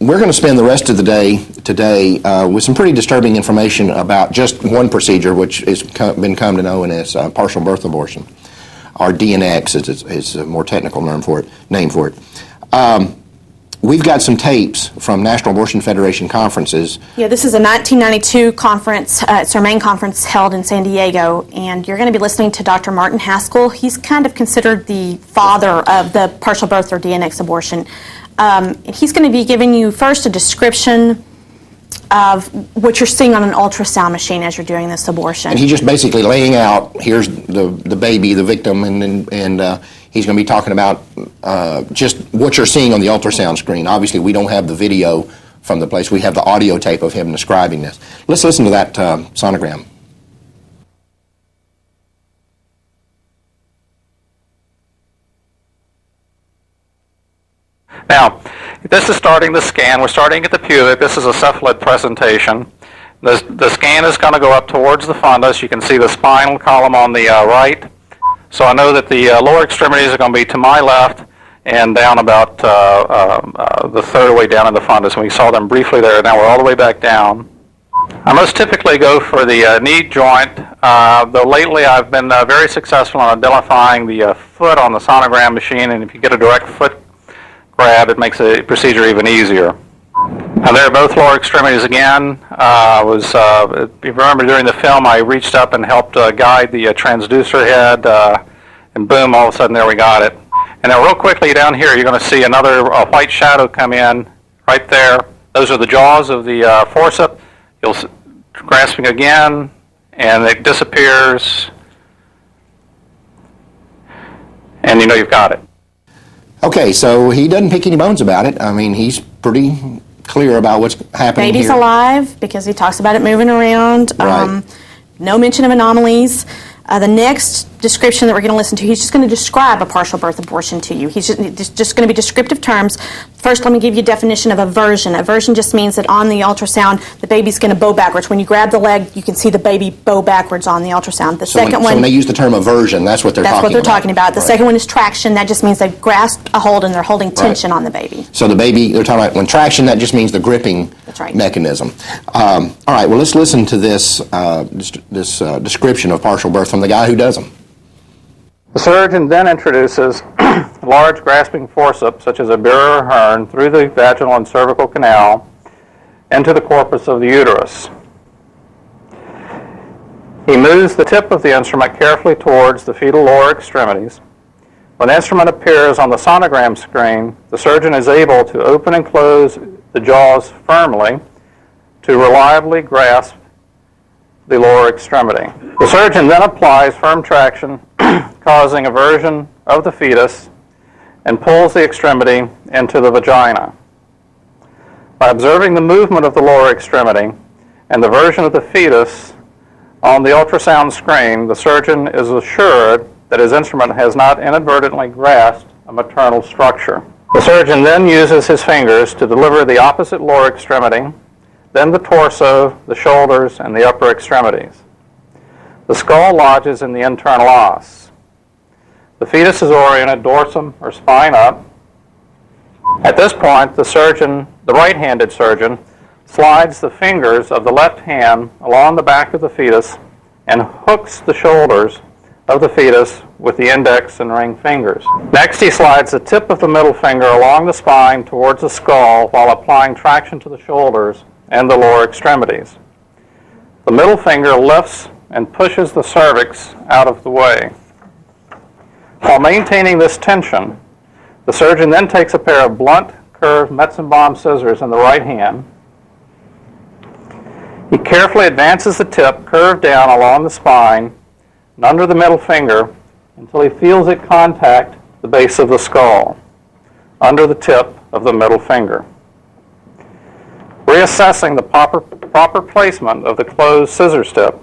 we're going to spend the rest of the day today with some pretty disturbing information about just one procedure, which has been come to know as partial birth abortion, or DNX is a more technical name for it. We've got some tapes from National Abortion Federation conferences. Yeah, this is a 1992 conference. It's our main conference held in San Diego, and you're going to be listening to Dr. Martin Haskell. He's kind of considered the father of the partial birth or DNX abortion. He's going to be giving you first a description of what you're seeing on an ultrasound machine as you're doing this abortion. And he's just basically laying out, here's the baby, the victim, and he's going to be talking about just what you're seeing on the ultrasound screen. Obviously, we don't have the video from the place. We have the audio tape of him describing this. Let's listen to that sonogram. Now, this is starting the scan. We're starting at the pubic. This is a cephalid presentation. The scan is going to go up towards the fundus. You can see the spinal column on the right. So I know that the lower extremities are going to be to my left and down about the third way down in the fundus. And we saw them briefly there. Now we're all the way back down. I most typically go for the knee joint, though lately I've been very successful in identifying the foot on the sonogram machine, and if you get a direct foot grab, it makes the procedure even easier. Now there are both lower extremities again. If you remember during the film, I reached up and helped guide the transducer head, and boom, all of a sudden there we got it. And now real quickly down here, you're going to see another white shadow come in right there. Those are the jaws of the forceps. You'll grasping again, and it disappears, and you know you've got it. Okay, so he doesn't pick any bones about it. I mean, he's pretty clear about what's happening Baby's here. alive because he talks about it moving around. Right. No mention of anomalies. The next description that we're going to listen to, he's just going to describe a partial birth abortion to you. He's just going to be descriptive terms. First, let me give you a definition of aversion. Aversion just means that on the ultrasound, the baby's going to bow backwards. When you grab the leg, you can see the baby bow backwards on the ultrasound. The second one, so when they use the term aversion, that's what they're talking about. That's what they're talking about. The second one is traction. That just means they've grasped a hold and they're holding tension on the baby. So the baby, they're talking about when traction, that just means the gripping mechanism. All right, well, let's listen to this description of partial birth from the guy who does them. The surgeon then introduces large grasping forceps, such as a beer or hern, through the vaginal and cervical canal into the corpus of the uterus. He moves the tip of the instrument carefully towards the fetal lower extremities. When the instrument appears on the sonogram screen, the surgeon is able to open and close the jaws firmly to reliably grasp the lower extremity. The surgeon then applies firm traction, causing aversion of the fetus, and pulls the extremity into the vagina. By observing the movement of the lower extremity and the version of the fetus on the ultrasound screen, the surgeon is assured that his instrument has not inadvertently grasped a maternal structure. The surgeon then uses his fingers to deliver the opposite lower extremity, then the torso, the shoulders, and the upper extremities. The skull lodges in the internal os. The fetus is oriented dorsum or spine up. At this point, the right-handed surgeon, slides the fingers of the left hand along the back of the fetus and hooks the shoulders of the fetus with the index and ring fingers. Next, he slides the tip of the middle finger along the spine towards the skull while applying traction to the shoulders and the lower extremities. The middle finger lifts and pushes the cervix out of the way. While maintaining this tension, the surgeon then takes a pair of blunt, curved Metzenbaum scissors in the right hand. He carefully advances the tip curved down along the spine and under the middle finger until he feels it contact the base of the skull, under the tip of the middle finger. Reassessing the proper placement of the closed scissors tip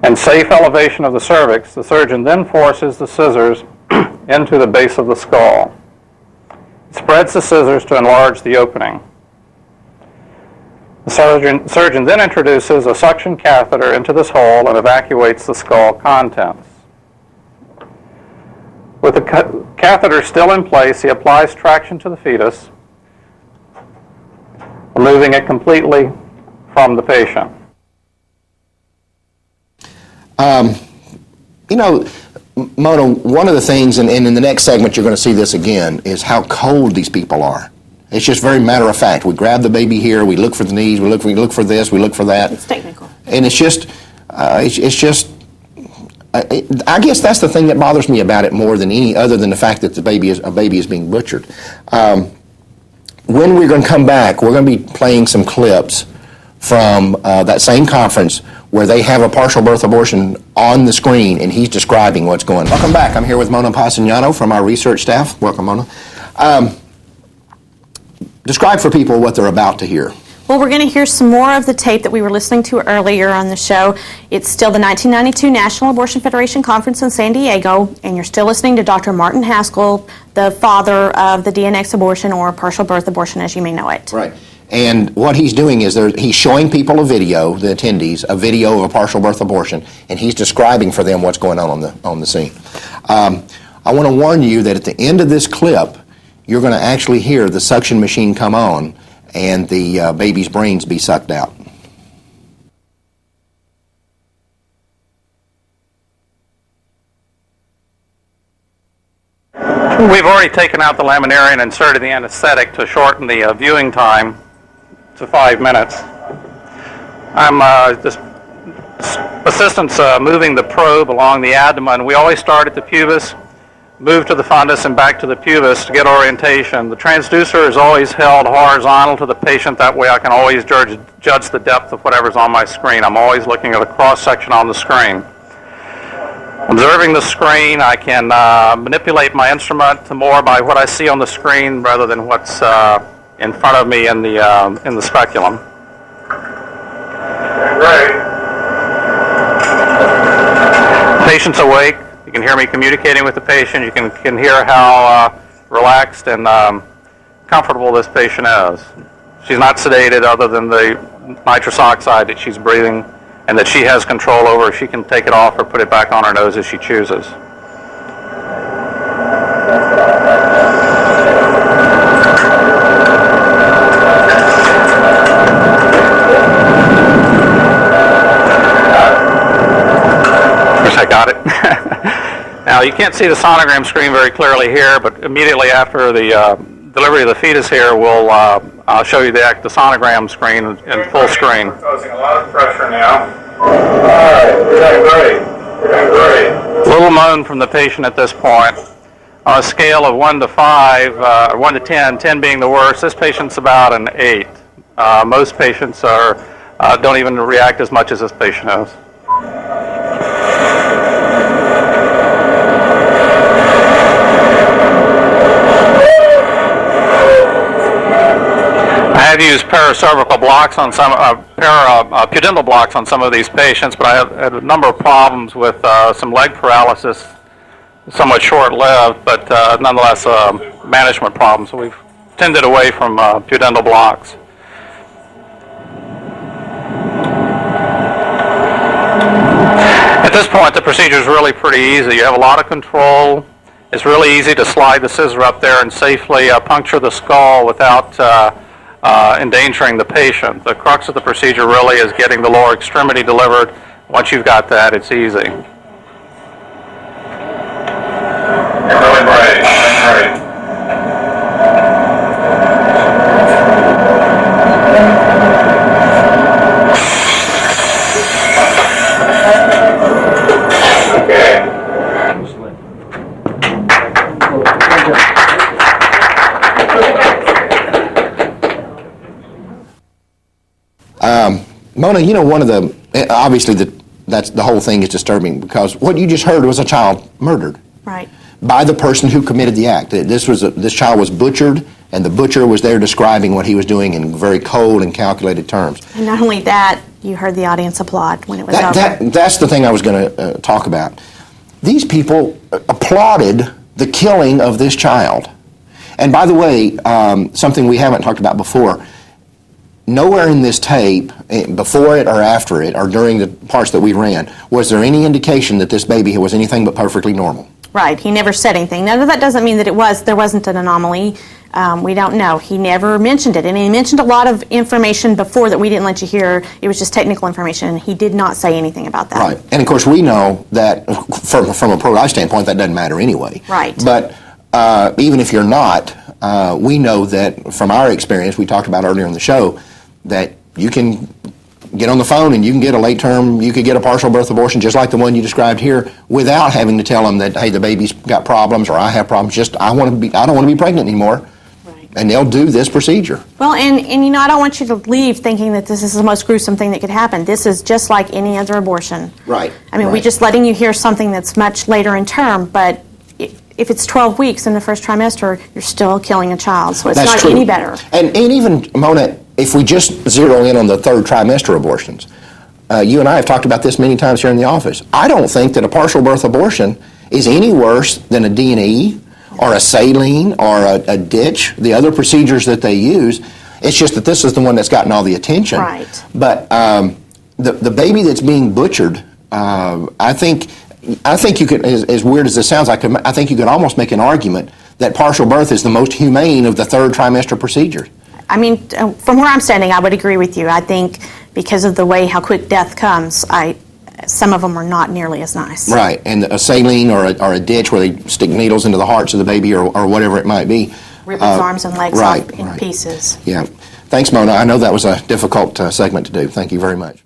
and safe elevation of the cervix, the surgeon then forces the scissors into the base of the skull. He spreads the scissors to enlarge the opening. The surgeon then introduces a suction catheter into this hole and evacuates the skull contents. With the catheter still in place, he applies traction to the fetus, removing it completely from the patient. You know, Mona, one of the things, and in the next segment you're going to see this again, is how cold these people are. It's just very matter of fact. We grab the baby here, we look for the knees, we look for this, we look for that. It's technical. And I guess that's the thing that bothers me about it more than any other than the fact that a baby is being butchered. When we're going to come back, we're going to be playing some clips from that same conference where they have a partial birth abortion on the screen, and he's describing what's going on. Welcome back. I'm here with Mona Pasignano from our research staff. Welcome, Mona. Describe for people what they're about to hear. Well, we're going to hear some more of the tape that we were listening to earlier on the show. It's still the 1992 National Abortion Federation Conference in San Diego, and you're still listening to Dr. Martin Haskell, the father of the DNX abortion, or partial birth abortion as you may know it. Right. And what he's doing is he's showing people a video, the attendees, a video of a partial birth abortion, and he's describing for them what's going on the scene. I want to warn you that at the end of this clip, you're going to actually hear the suction machine come on and the baby's brains be sucked out. We've already taken out the laminary and inserted the anesthetic to shorten the viewing time to 5 minutes. I'm assistants moving the probe along the abdomen. We always start at the pubis, move to the fundus and back to the pubis to get orientation. The transducer is always held horizontal to the patient. That way I can always judge the depth of whatever's on my screen. I'm always looking at a cross-section on the screen. Observing the screen, I can manipulate my instrument to more by what I see on the screen rather than what's in front of me in the speculum. Great. Patient's awake. You can hear me communicating with the patient. You can hear how relaxed and comfortable this patient is. She's not sedated other than the nitrous oxide that she's breathing and that she has control over. She can take it off or put it back on her nose as she chooses. I got it. Now you can't see the sonogram screen very clearly here, but immediately after the delivery of the fetus here, I'll show you the sonogram screen in full screen. We're causing a lot of pressure now. All right, we're doing great. We're doing great. Little moan from the patient at this point. On a scale of 1 to 5, or 1 to 10, 10 being the worst, this patient's about an 8. Most patients don't even react as much as this patient is. I have used paracervical blocks on some pudendal blocks on some of these patients, but I have had a number of problems with some leg paralysis, somewhat short-lived, but nonetheless management problems. So we've tended away from pudendal blocks. At this point, the procedure is really pretty easy. You have a lot of control. It's really easy to slide the scissor up there and safely puncture the skull without endangering the patient. The crux of the procedure really is getting the lower extremity delivered. Once you've got that, it's easy. You're really brave. Great. Mona, you know, obviously that's the whole thing is disturbing because what you just heard was a child murdered. Right. By the person who committed the act. This child was butchered, and the butcher was there describing what he was doing in very cold and calculated terms. And not only that, you heard the audience applaud when it was over. That's the thing I was going to talk about. These people applauded the killing of this child. And by the way, something we haven't talked about before, nowhere in this tape, before it or after it, or during the parts that we ran, was there any indication that this baby was anything but perfectly normal. Right. He never said anything. Now, that doesn't mean that there wasn't an anomaly. We don't know. He never mentioned it. And he mentioned a lot of information before that we didn't let you hear. It was just technical information, and he did not say anything about that. Right. And, of course, we know that from a pro-life standpoint, that doesn't matter anyway. Right. But even if you're not, we know that from our experience, we talked about earlier in the show, that you can get on the phone and you can get a late term, you could get a partial birth abortion just like the one you described here without having to tell them that, hey, the baby's got problems or I have problems, just I don't want to be pregnant anymore. Right. And they'll do this procedure. Well, and I don't want you to leave thinking that this is the most gruesome thing that could happen. This is just like any other abortion. Right. I mean, we're just letting you hear something that's much later in term, but if it's 12 weeks in the first trimester, you're still killing a child, so it's not any better. And even, Mona, if we just zero in on the third trimester abortions, you and I have talked about this many times here in the office. I don't think that a partial birth abortion is any worse than a D&E or a saline or a ditch, the other procedures that they use. It's just that this is the one that's gotten all the attention. Right. But the baby that's being butchered, I think you could, as weird as this sounds, I think you could almost make an argument that partial birth is the most humane of the third trimester procedures. I mean, from where I'm standing, I would agree with you. I think because of the way how quick death comes, some of them are not nearly as nice. Right, and a saline or a ditch where they stick needles into the hearts of the baby or whatever it might be. Rip its arms and legs off in pieces. Yeah. Thanks, Mona. I know that was a difficult segment to do. Thank you very much.